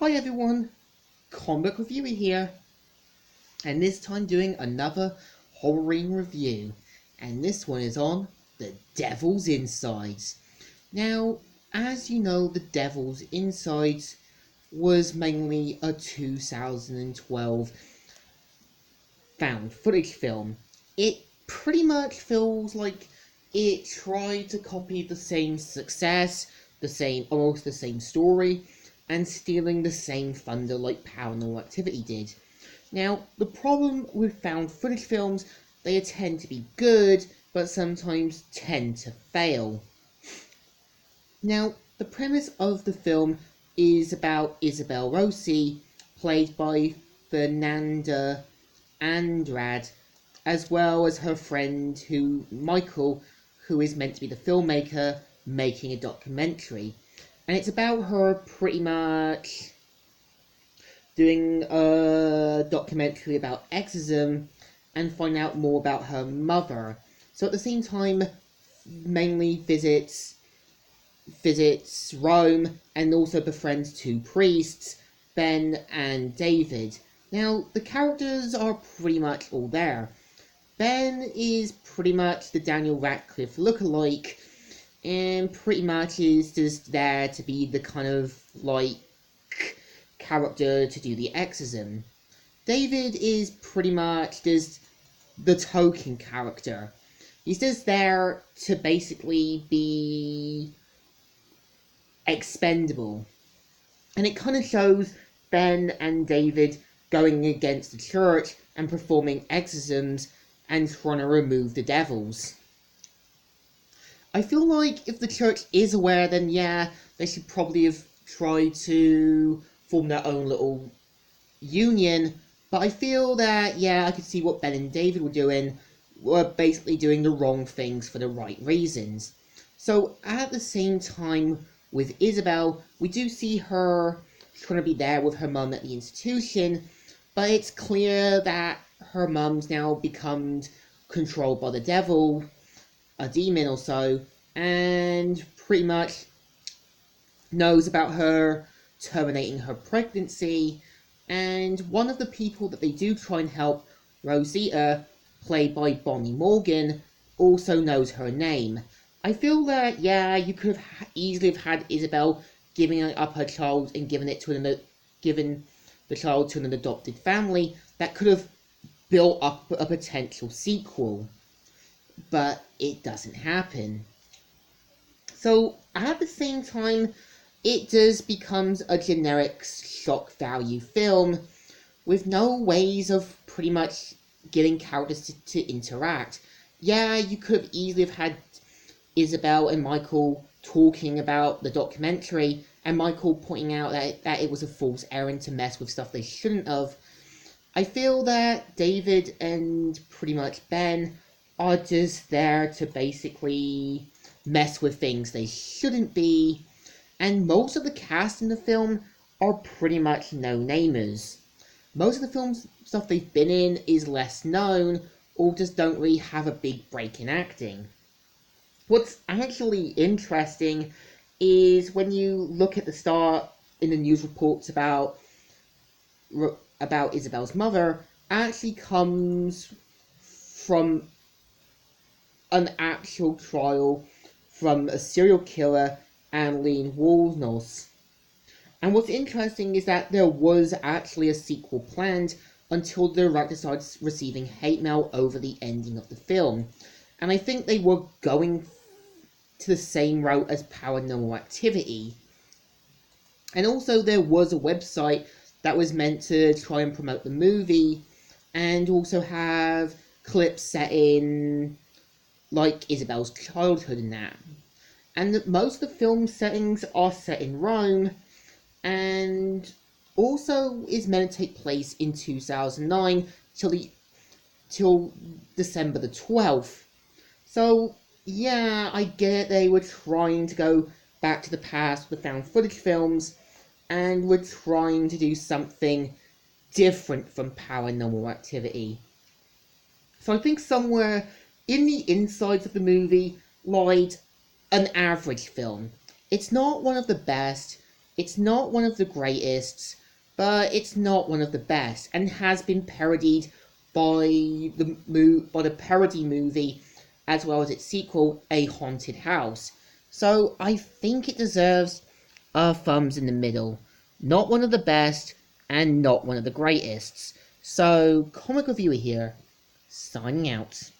Hi everyone, Comic Reviewer here, and this time doing another Halloween review, and this one is on The Devil's Insides. Now, as you know, The Devil's Insides was mainly a 2012 found footage film. It pretty much feels like it tried to copy the same success, almost the same story, and stealing the same thunder like Paranormal Activity did. Now, the problem with found footage films, they tend to be good, but sometimes tend to fail. Now, the premise of the film is about Isabel Rossi, played by Fernanda Andrade, as well as her friend Michael, who is meant to be the filmmaker, making a documentary. And it's about her pretty much doing a documentary about exorcism and find out more about her mother. So at the same time, mainly visits Rome and also befriends two priests, Ben and David. Now, the characters are pretty much all there. Ben is pretty much the Daniel Radcliffe lookalike, and pretty much is just there to be the kind of like character to do the exorcism. David is pretty much just the token character. He's just there to basically be expendable. And it kind of shows Ben and David going against the church and performing exorcisms and trying to remove the devils. I feel like if the church is aware, then yeah, they should probably have tried to form their own little union. But I feel that, yeah, I could see what Ben and David were basically doing the wrong things for the right reasons. So at the same time with Isabel, we do see her trying to be there with her mum at the institution, but it's clear that her mum's now become controlled by the devil, a demon or so, and pretty much knows about her terminating her pregnancy. And one of the people that they do try and help, Rosita, played by Bonnie Morgan, also knows her name. I feel that, yeah, you could have easily have had Isabel giving up her child and given the child to an adopted family that could have built up a potential sequel. But it doesn't happen. So at the same time, it just becomes a generic shock value film with no ways of pretty much getting characters to interact. Yeah, you could have easily have had Isabel and Michael talking about the documentary, and Michael pointing out that it was a false errand to mess with stuff they shouldn't have. I feel that David and pretty much Ben are just there to basically mess with things they shouldn't be, and most of the cast in the film are pretty much no-namers. Most of the film's stuff they've been in is less known, or just don't really have a big break in acting. What's actually interesting is when you look at the start in the news reports about Isabel's mother, actually comes from an actual trial from a serial killer, Annalene Wuornos. And what's interesting is that there was actually a sequel planned until the director started receiving hate mail over the ending of the film. And I think they were going to the same route as Paranormal Activity. And also there was a website that was meant to try and promote the movie and also have clips set in like Isabel's childhood and that. And most of the film settings are set in Rome, and also is meant to take place in 2009 till December the 12th. So yeah, I get they were trying to go back to the past with found footage films, and were trying to do something different from Paranormal Activity. So I think somewhere in the insides of the movie lied an average film. It's not one of the best, It's not one of the greatest, but it's not one of the best, and has been parodied by the parody movie, as well as its sequel, A Haunted House. So I think it deserves a thumbs in the middle. Not one of the best, and not one of the greatest. So, Comic Reviewer here, signing out.